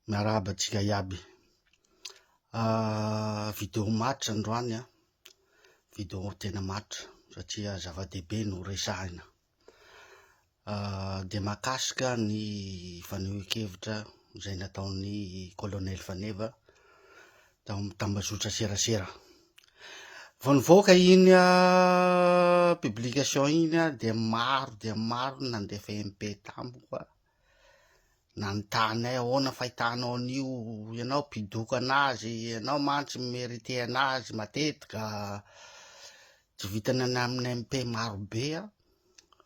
Miarahaba antsika iaby. Video matotra androany video tena matotra satria zava-dehibe no resahina. De mahakasika ny fanehoan-kevitra izay nataon'ny Colonel Faneva tambazotra serasera. Vao nivoaka iny publication iny de maro nandefa MP tampoka nanontany ahoana fahitanao an'io, ianao mpidoka anazy, ianao mantsy mérité anazy matetika, tsy vitany any amin'ny MP marobe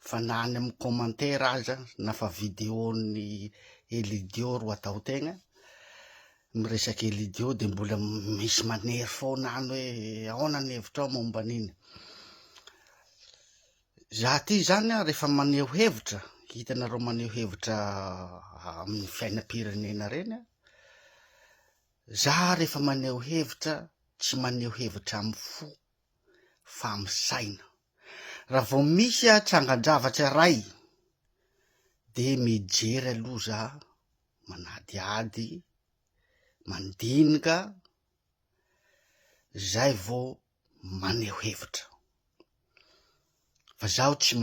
fa na any amin'ny commentaire aza nafa videon'ny Elidio ro atao tegna miresaky Elidio de mbola misy manery foana any hoe ahoana ny hevitrao momba an'iny. Za ty zany rehefa maneho hevitra, hitanareo maneho hevitra amin'ny fiainam-pirenena reny, za rehefa maneho hevitra tsy maneho hevitra amy fo fa amy saina. Raha vao misy trangan-javatra ray de mijery aloha za, manadiady, mandinika, zay vao maneho hevitra. Fa zaho tsy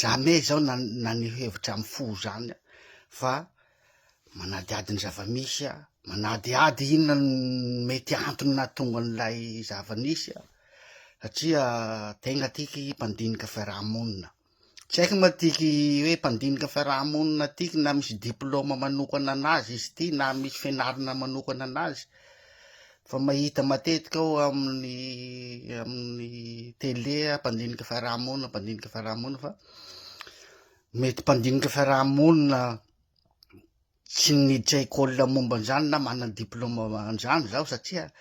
jamais zaho naneho hevitra amy fo zany fa manadiady ny zava-misy, manadiady inona mety antony nahatonga an'ilay zava-nisy satria tegna tiky mpandinika fiarahamonina. Tsy haiko ma tiky hoe mpandinika fiarahamonina tiky na misy diplôma manokana anazy izy ty na misy fianarana manokana anazy, fa mahita matetika aho amin'ny télé mpandinika fiarahamonina fa mety mpandinika fiarahamonina tsy niditra école momba an'izany na mana diplôma an'izany zaho satria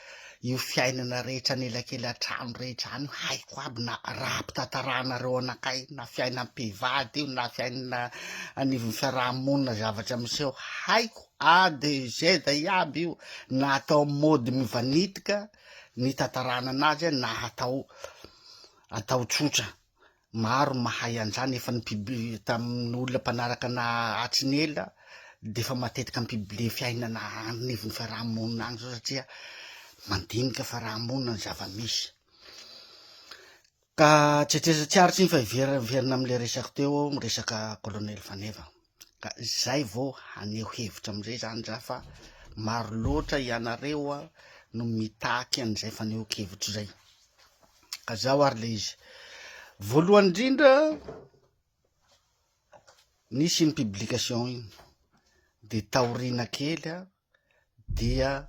io fiainana rehetra anelakelan-trano rehetra any haiko aby, na raha mpitantarahanareo anakay, na fiainam-pivady io na fiainana anivon'ny fiarahamonina zavatra miseho haiko A de Z iaby io, na atao mody mivanitika ny tantarana anazy na atao tsotra. Maro mahay an'izany efa tamin'olona mpanaraka na Atsinela de fa matetika mipublie fiainana anivon'ny fiarahamonina any zao satria mandinika fiarahamonina ny zava-misy. Ka tsetsetra-tsiaritsy iny fa iverina amle resako teo resaka Colonel Faneva. Ka zay vao haneho hevitra amizay zany za fa maro loatra ianareo no mitaky an'izay fanehoan-kevitro zay. Ka zao ary le izy. Voalohany indrindra nisy iny publication iny de taorina kely dia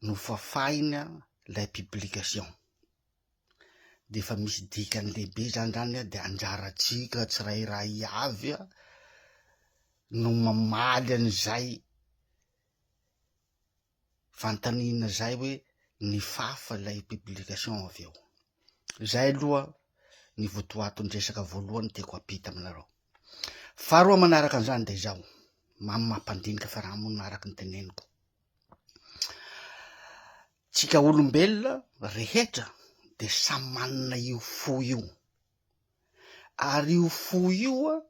nofafaina lay publication. De fa misy dikany lehibe zany de anjaratsika tsirairay avy no mamaly an'izay fantanina zay hoe nifafa lay publication avy eo. Zay aloha ny votoatin-dresaka voalohany tiako apita aminareo. Faharoa manaraka an'izany de zao, mampandinika fiarahamonina araky ny teneniko. Tsika olombelona rehetra de samy manana io fo io, ary io fo io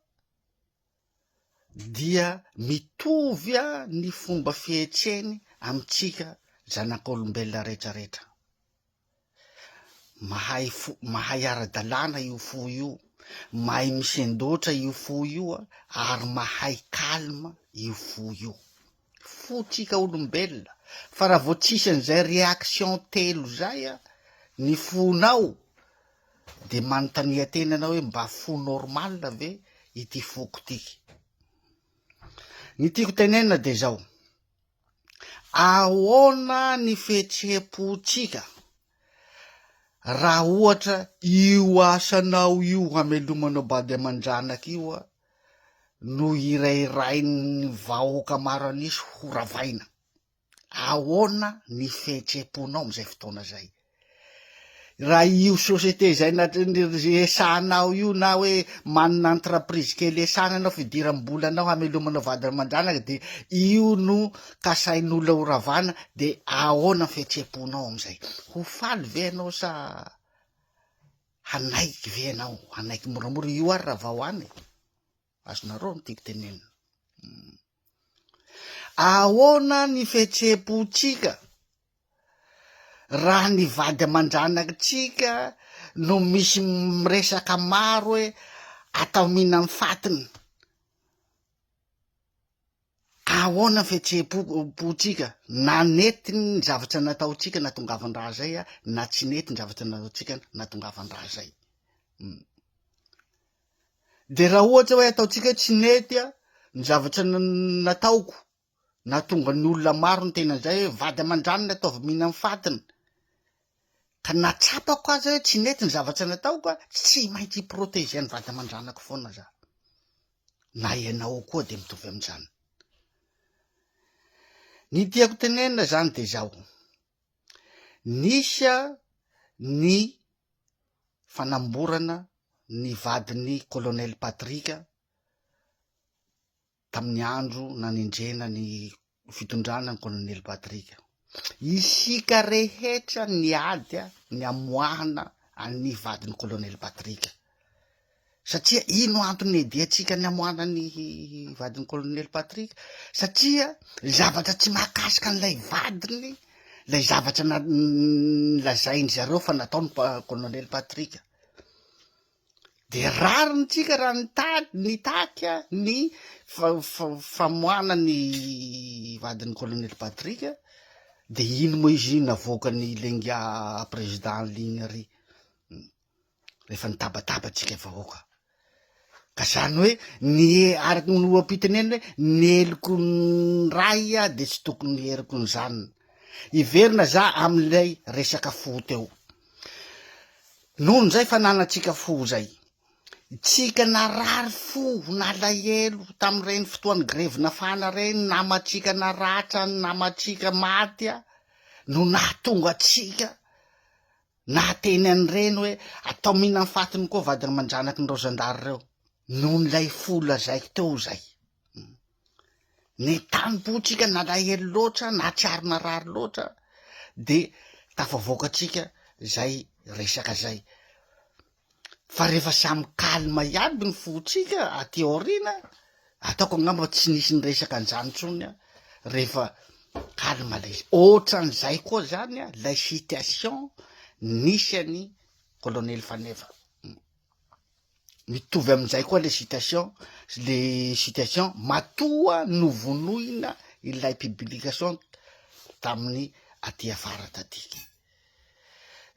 dia mitovy ny fomba fietreny amitsika zanak'olombelona rehetrarehetra. Mahay ara-dalàna io fo io, mahay misendrotra io fo io ary mahay kalma io fo io. Fotsika olombelona, fa raha vao tsisy an'izay réaction telo zay ny fonao de manontania tena anao hoe mba fo normal ve ity foko tiky. Ny tiako tenenina de zao, ahoana ny fihetseham-potsika raha ohatra io asanao io hamelomanao bady aman-janaka io no irairain'ny vahoaka maro anisy ho ravaina. Ahoana ny fihetseham-ponao amizay fotoana zay? Raha io société zay esanao io na hoe manana entreprise kely esana anao fidiram-bola anao hamelomanao vady aman-janaka de io no kasain'olona ho ravana, de ahoana ny fihetseham-ponao amizay? Ho faly ve anao sa hanaiky ve anao? Hanaiky moramora io ary raha vao any. Azonareo no tiako tenenina. ahoana ny fihetseham-potsika raha ny vady aman-dranatsika no misy miresaka maro hoe atao mihinany fatiny. Ahoana fihetseham-potsika na nety ny zavatra nataotsika natongavan-draha zay na tsy nety ny zavatra nataotsika natongavan-draha zay. De raha ohatra hoe ataotsika tsy nety ny zavatra nataoko natonga ny olona maro ny tena zay hoe vady aman-dranony ataovy mihinany fatiny, ka natsapako azy hoe tsy nety ny zavatra nataoko tsy maintsy proteger ny vady aman-dranako foana za, na ianao koa de mitovy am'izany. Ny tiako tenenina zany de zao: nisy ny fanamborana ny vadiny Colonel Patrika tamin'ny andro nanendrena ny fitondrana ny Colonel Patrika. Isika rehetra niady ny amoahana any vadiny Colonel Patrika, satria ino antony ediatsika ny amoahana ny vadiny Colonel Patrika? Satria zavatra tsy mahakasika an'ilay vadiny, lay zavatra lazainy zareo fa nataony Colonel Patrika. De rariny tsika raha nitaky ny famoahana ny vadiny Colonel Patrika, de ino moa izy navoaka ny lenga président ligny ry rehefa nitabataba-tsika vahoaka. Ka zany hoe ny araky ny oam-piteneny hoe ny eliko ny ray de tsy tokony eriko ny zanany. Iverina za am'ilay resaka fo teo. Nohon zay fananatsika fo zay, tsika narary fo nalahelo tam'ireny fotoany grevina fana reny, namatsika naratra, namatsika maty no nahatonga atsika nahateny an'ireny hoe atao mihinany fatiny koa vady aman-dranaky ny rozandary reo, noho nylay fola zay teo zay. Ny tampotsika nalahelo loatra, natsiaro narary loatra, de tafavoakatsika zay resaka zay. Fa rehefa samy kalma iaby ny fotsika aty aorina, ataoko angamba tsy nisy ny resaka an'izany tsony rehefa kalma lay izy. Ohatran'izay koa zany lay situation nisy any Colonel Faneva. Mitovy am'izay koa le situation matoa novonoina ilay publication tamin'ny aty afara taty.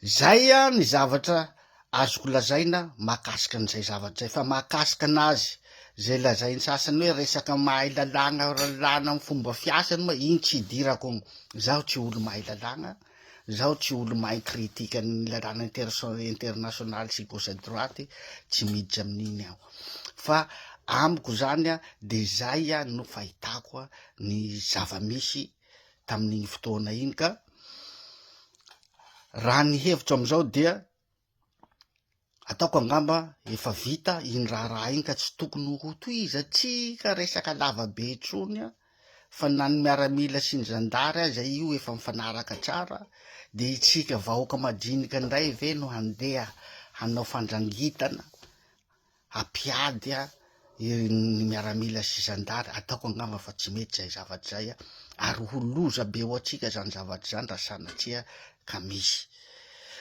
Zay ny zavatra azoko lazaina mahakasika an'izay zavatra zay. Fa mahakasika anazy zay lazainy sasany hoe resaka mahay lalàna lalàna amin'ny fomba fiasany moa iny tsy idirako. Zaho tsy olo mahay lalàna, zaho tsy olo mahay kritika ny lalàna internationaly sy gauche à droite, tsy miditra amin'iny aho. Fa amiko zany de zay no fahitako ny zava-misy tamin'iny fotoana iny. Ka raha ny hevitro am'izao dia ataoko angamba efa vita iny raha iny ka tsy tokony ho toizatsika resaka lavabe tsony fa na ny miaramila sy ny zandary zay io efa mifanaraka tsara, de itsika vahoaka madinika ndray ve no handeha hanao fandrangitana hampiady ny miaramila sy zandary. Ataoko angamba fa tsy mety zay zavatra zay ary ho loza be ho atsika zany zavatra zany raha sanatria ka misy.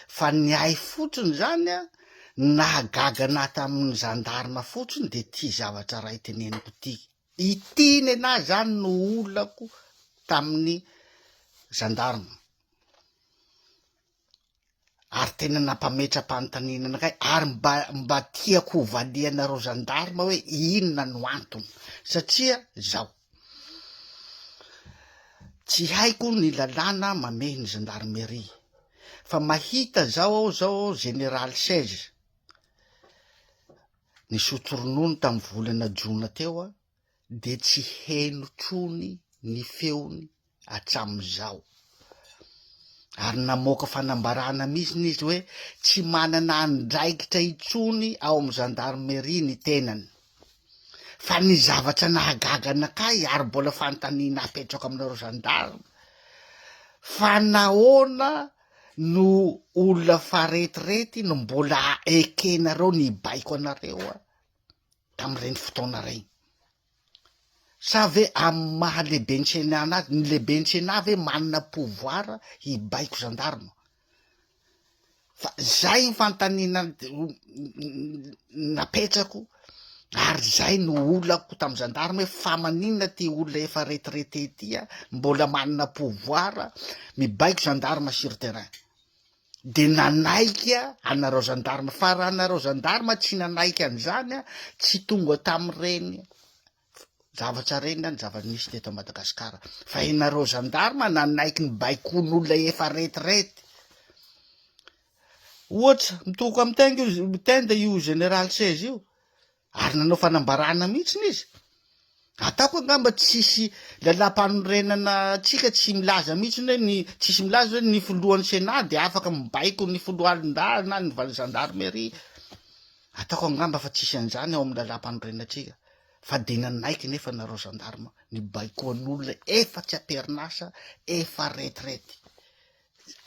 Fa ny ay fotsiny zany nahagaga na tamin'ny zandarma fotsiny de ty zavatra ray teneniko ty, itiny ena zany no olako tamin'ny zandarma, ary tena nampametra-panontaniana anakay, ary mba tiako hovalianareo zandarma hoe inona no antony. Satria zao tsy haiko ny lalàna mamehy ny gendarmerie, fa mahita zao aho zao général 16 nisotro ronono tamin'ny volana jona teo de tsy heno trony ny feony hatramizao, ary namoaka fanambarana mihitsy izy hoe tsy manana andraikitra itsony ao amin'ny gendarmerie ny tenany. Fa ny zavatra nahagaga anakay ary mbola fanontaniana apetrako aminareo gendarme, fa nahoana no olona faretirety no mbola ekenareo ny baiko anareo tamin'ireny fotoana reny. sa ve amy maha lehibe ny tsena anazy, ny lehibe ny tsena ve manana pouvoir hibaiko gendarme. Fa zay ny fantanina napetrako, ary zay no olako tamy gendarme hoe fa maninona ty olona efa retraité tya mbola manana pouvoir mibaiko gendarme sur terrain. De nanaiky anareo gendarme, fa raha anareo gendarme tsy nanaiky an'izany tsy tonga tam'ireny zavatra reny any zava-nisy teto Madagasikara. Fa ianareo gendarme nanaiky ny baikon'olona efa retraite. Ohatsy mitoko amy tenda io général 16 io, ary nanao fanambarana mihitsiny izy. Ataoko angamba tsisy lalam-panorenana tsika tsy milaza mihitsiny hoe ny tsisy milaza hoe ny folohan'ny Sénat de afaka mibaiko ny folohalindahy na ny gendarmerie. Ataoko angamba fa tsisy an'izany ao amy lalam-panorenana tsika. Fa de nanaiky nefa nareo gendarme ny baikoan'olona efa tsy aperinasa, efa retraite.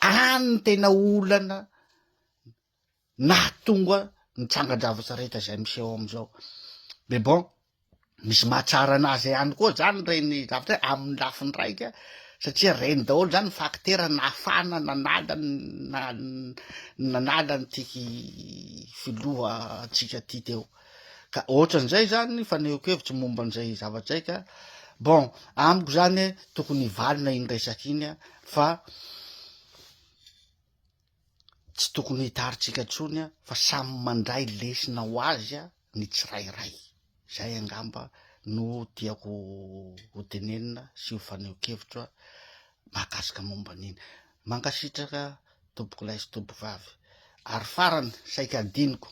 Any tena olana nahatonga ny tsangadravo-tsareta zay miseho amizao. Mais bon, misy mahatsara anazy ihany koa zany reny zavatra amin'ny lafiny raika, satria reny daholo zany fakitera nahafana nanala ny tiky filoha atsika ty teo. Ka ohatran'izay zany fanehoko-hevitry momba an'izay zavatra zay ka bon, amiko zany tokony valina iny resaky iny fa tsy tokony hitaritsika tsony fa samy mandray lesina ho azy ny tsirairay. Zay angamba no tiako ho tenenina sy ho fanehoko-hevitra mahakasika momba an'iny. Mankasitraka tompoko lahy sy tompoko vavy, ary farany saika adiniko,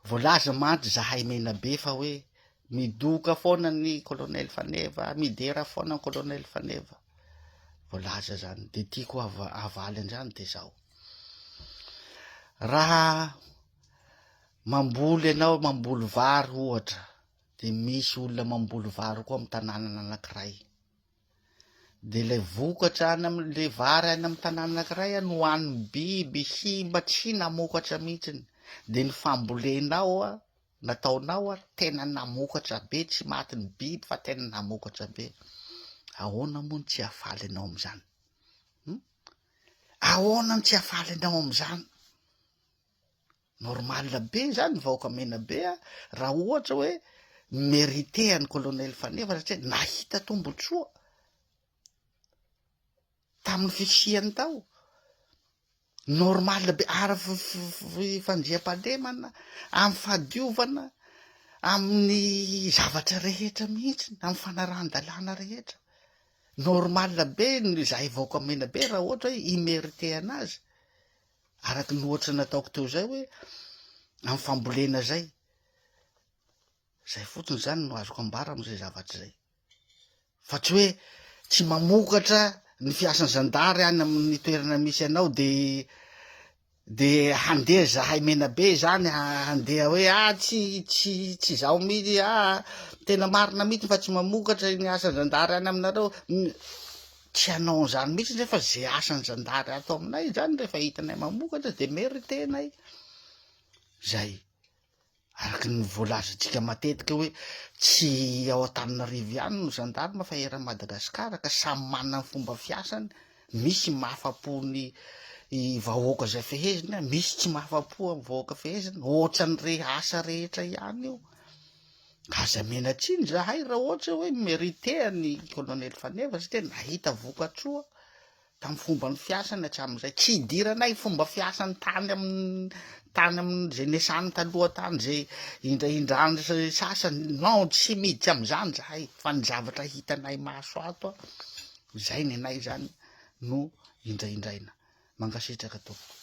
voalaza mantsy zahay Menabe fa hoe midoka foana ny colonel Faneva, midera foana ny colonel Faneva, voalaza zany. De tiako avaly an'izany de zao: raha mamboly ianao, mamboly vary ohatra, de misy olona mamboly vary koa amy tanàna anankiray, de le vokatra any amle vary any amy tanàna anankiray no hoan'ny biby simba tsy namokatra mihitsiny, de ny fambolenao nataonao tena namokatra be, tsy matin'ny biby fa tena namokatra be. Ahoana moa ny tsy hafaly anao am'izany? Ahoana ny tsy hafaly anao am'izany? Normal be zany vahoaka Menabe raha ohatra hoe mérité any colonel Faneva satria nahita tombotsoa tamin'ny fisiany tao. Normal be ary fandriam-pahalemana, amy fahadiovana, amin'ny zavatra rehetra mihitsy, amy fanarahan-dalàna rehetra. Normal be zay vahoaka Menabe raha ohatra hoe imérité anazy, araky ny ohatra nataoko teo zay hoe amy fambolena zay. Zay fotsiny zany no azoko ambara am'izay zavatra zay. Fa tsy hoe tsy mamokatra ny fiasan'ny zandary any amin'ny toerana misy anao de handeha zahay Menabe zany handeha hoe tsy zao mihitsy, tena marina mihitsy fa tsy mamokatra ny asan'ny zandary any aminareo. Tsy hanao an'izany mihitsy nefa ze asan'ny zandary atao aminay zany rehefa hitanay mamokatra de mérité-nay. Zay araky ny voalazantsika matetika hoe tsy ao Antananarivo ihany no gendarme fa eran'ny Madagasikara, ka samy manana ny fomba fiasany. Misy mahafapo ny vahoaka zay feheziny, misy tsy mahafapo amy vahoaka feheziny, ohatran're asa rehetra ihany io. Ka aza menatsiny zahay raha ohatra hoe mérité ny colonel Faneva satria nahita vokatsoa tamy fomba ny fiasany hatramin'izay. Tsy idiranay fomba fiasany tany amin'ny zay nesany taloha tany, zay indraindrany sasany, non, tsy miditsy am'izany zahay, fa ny zavatra hitanay maso ato zay nenay zany no indraindraina. Mankasitraka tompoko.